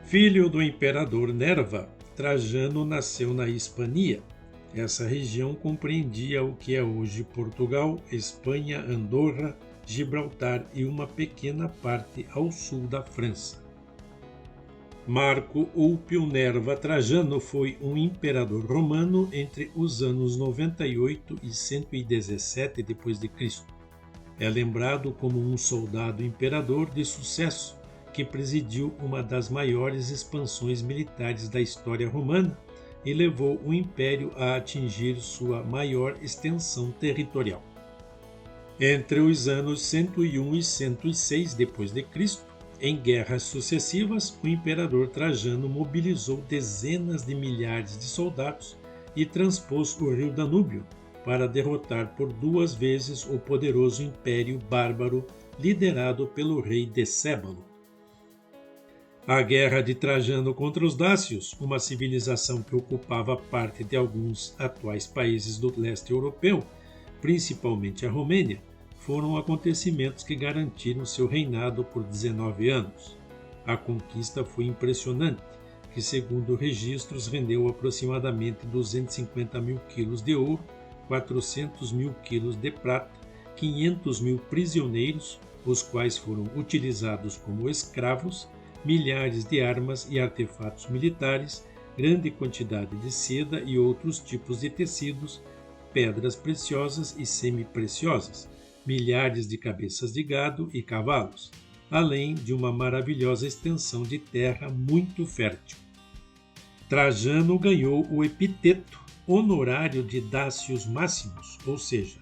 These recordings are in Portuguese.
Filho do imperador Nerva, Trajano nasceu na Hispania. Essa região compreendia o que é hoje Portugal, Espanha, Andorra, Gibraltar e uma pequena parte ao sul da França. Marco Ulpio Nerva Trajano foi um imperador romano entre os anos 98 e 117 d.C. É lembrado como um soldado imperador de sucesso que presidiu uma das maiores expansões militares da história romana e levou o império a atingir sua maior extensão territorial. Entre os anos 101 e 106 d.C., em guerras sucessivas, o imperador Trajano mobilizou dezenas de milhares de soldados e transpôs o rio Danúbio para derrotar por 2 vezes o poderoso império bárbaro liderado pelo rei Decébalo. A guerra de Trajano contra os dácios, uma civilização que ocupava parte de alguns atuais países do leste europeu, principalmente a Romênia, foram acontecimentos que garantiram seu reinado por 19 anos. A conquista foi impressionante, que segundo registros rendeu aproximadamente 250 mil quilos de ouro, 400 mil quilos de prata, 500 mil prisioneiros, os quais foram utilizados como escravos, milhares de armas e artefatos militares, grande quantidade de seda e outros tipos de tecidos, pedras preciosas e semi-preciosas, milhares de cabeças de gado e cavalos, além de uma maravilhosa extensão de terra muito fértil. Trajano ganhou o epiteto honorário de Dácios Máximos, ou seja,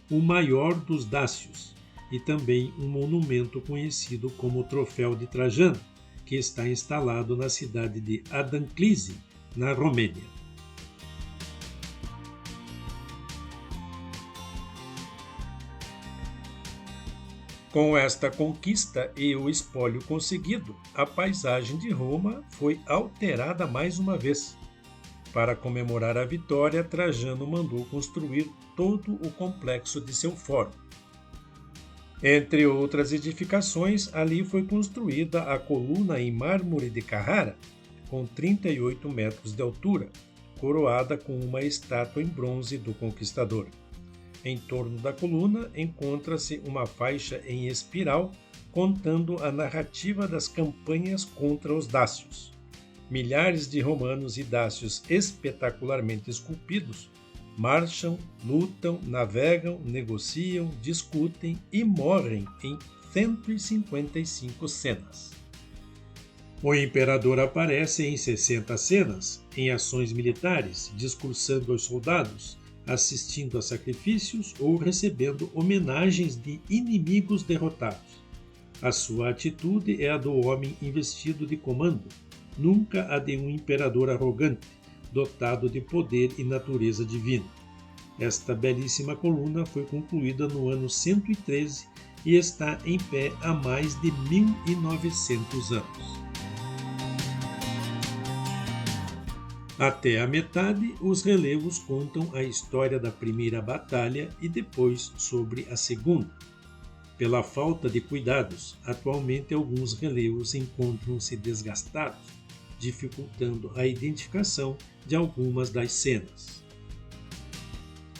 o maior dos dácios, e também um monumento conhecido como Troféu de Trajano, que está instalado na cidade de Adanclise, na Romênia. Com esta conquista e o espólio conseguido, a paisagem de Roma foi alterada mais uma vez. Para comemorar a vitória, Trajano mandou construir todo o complexo de seu fórum. Entre outras edificações, ali foi construída a coluna em mármore de Carrara, com 38 metros de altura, coroada com uma estátua em bronze do conquistador. Em torno da coluna encontra-se uma faixa em espiral contando a narrativa das campanhas contra os dácios. Milhares de romanos e dácios espetacularmente esculpidos marcham, lutam, navegam, negociam, discutem e morrem em 155 cenas. O imperador aparece em 60 cenas, em ações militares, discursando aos soldados, assistindo a sacrifícios ou recebendo homenagens de inimigos derrotados. A sua atitude é a do homem investido de comando, nunca a de um imperador arrogante, dotado de poder e natureza divina. Esta belíssima coluna foi concluída no ano 113 e está em pé há mais de 1900 anos. Até a metade, os relevos contam a história da primeira batalha e depois sobre a segunda. Pela falta de cuidados, atualmente alguns relevos encontram-se desgastados, dificultando a identificação de algumas das cenas.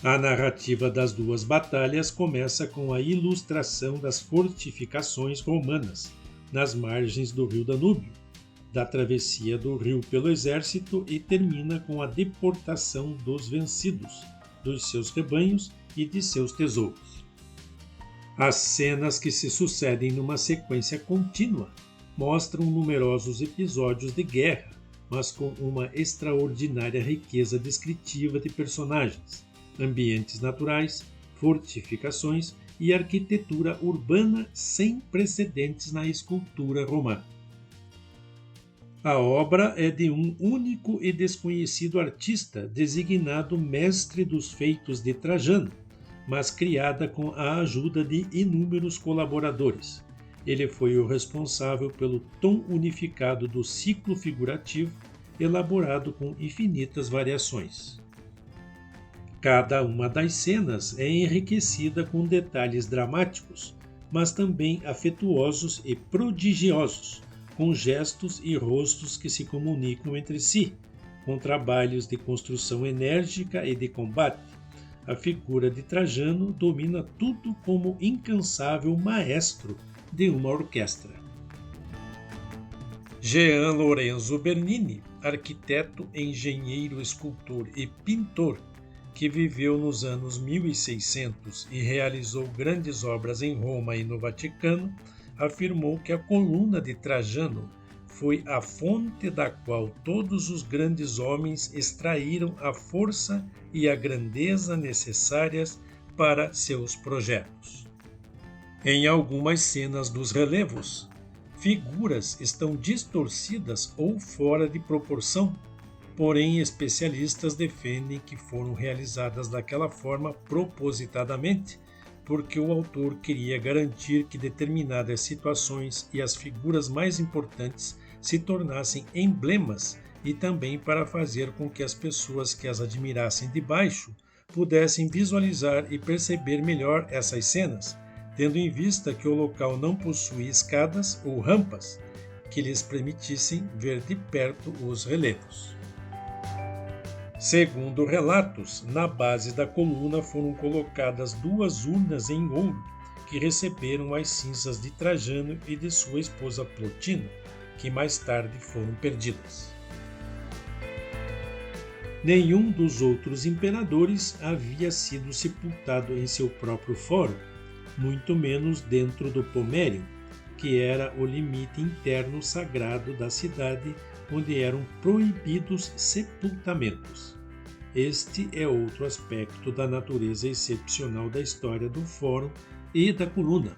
A narrativa das 2 batalhas começa com a ilustração das fortificações romanas nas margens do rio Danúbio, da travessia do rio pelo exército e termina com a deportação dos vencidos, dos seus rebanhos e de seus tesouros. As cenas que se sucedem numa sequência contínua mostram numerosos episódios de guerra, mas com uma extraordinária riqueza descritiva de personagens, ambientes naturais, fortificações e arquitetura urbana sem precedentes na escultura romana. A obra é de um único e desconhecido artista designado mestre dos feitos de Trajano, mas criada com a ajuda de inúmeros colaboradores. Ele foi o responsável pelo tom unificado do ciclo figurativo, elaborado com infinitas variações. Cada uma das cenas é enriquecida com detalhes dramáticos, mas também afetuosos e prodigiosos, com gestos e rostos que se comunicam entre si, com trabalhos de construção enérgica e de combate. A figura de Trajano domina tudo como incansável maestro de uma orquestra. Jean Lorenzo Bernini, arquiteto, engenheiro, escultor e pintor, que viveu nos anos 1600 e realizou grandes obras em Roma e no Vaticano, afirmou que a coluna de Trajano foi a fonte da qual todos os grandes homens extraíram a força e a grandeza necessárias para seus projetos. Em algumas cenas dos relevos, figuras estão distorcidas ou fora de proporção, porém especialistas defendem que foram realizadas daquela forma propositadamente, porque o autor queria garantir que determinadas situações e as figuras mais importantes se tornassem emblemas e também para fazer com que as pessoas que as admirassem de baixo pudessem visualizar e perceber melhor essas cenas, tendo em vista que o local não possui escadas ou rampas que lhes permitissem ver de perto os relevos. Segundo relatos, na base da coluna foram colocadas 2 urnas em ouro que receberam as cinzas de Trajano e de sua esposa Plotina, que mais tarde foram perdidas. Nenhum dos outros imperadores havia sido sepultado em seu próprio fórum, muito menos dentro do Pomerium, que era o limite interno sagrado da cidade, onde eram proibidos sepultamentos. Este é outro aspecto da natureza excepcional da história do Fórum e da coluna.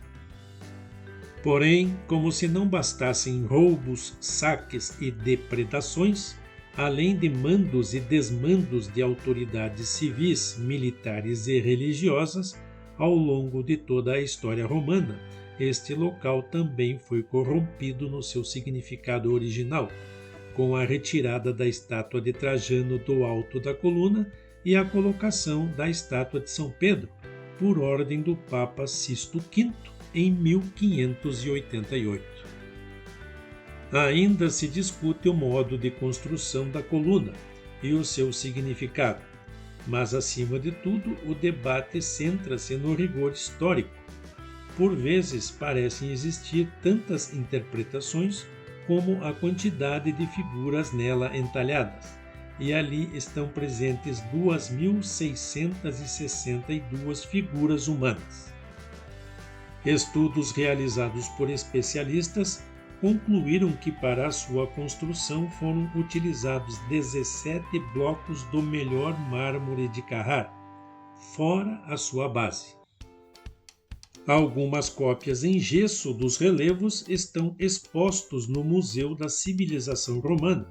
Porém, como se não bastassem roubos, saques e depredações, além de mandos e desmandos de autoridades civis, militares e religiosas, ao longo de toda a história romana, este local também foi corrompido no seu significado original, com a retirada da estátua de Trajano do alto da coluna e a colocação da estátua de São Pedro, por ordem do Papa Sisto V, em 1588. Ainda se discute o modo de construção da coluna e o seu significado, mas, acima de tudo, o debate centra-se no rigor histórico. Por vezes parecem existir tantas interpretações como a quantidade de figuras nela entalhadas, e ali estão presentes 2.662 figuras humanas. Estudos realizados por especialistas concluíram que para a sua construção foram utilizados 17 blocos do melhor mármore de Carrara, fora a sua base. Algumas cópias em gesso dos relevos estão expostos no Museu da Civilização Romana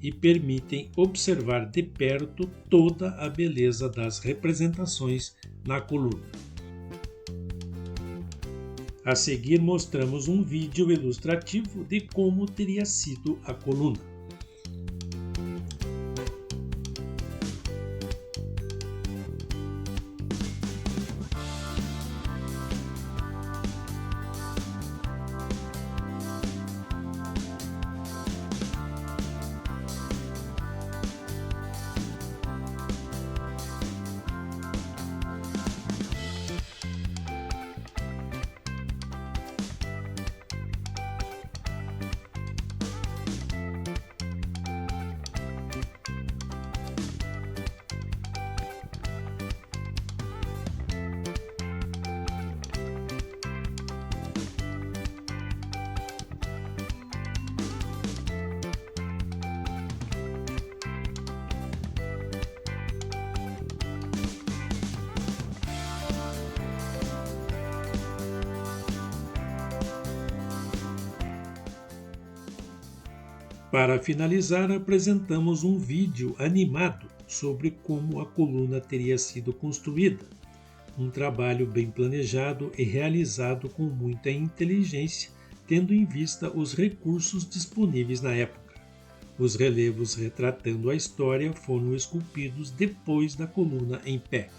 e permitem observar de perto toda a beleza das representações na coluna. A seguir mostramos um vídeo ilustrativo de como teria sido a coluna. Para finalizar, apresentamos um vídeo animado sobre como a coluna teria sido construída. Um trabalho bem planejado e realizado com muita inteligência, tendo em vista os recursos disponíveis na época. Os relevos retratando a história foram esculpidos depois da coluna em pé.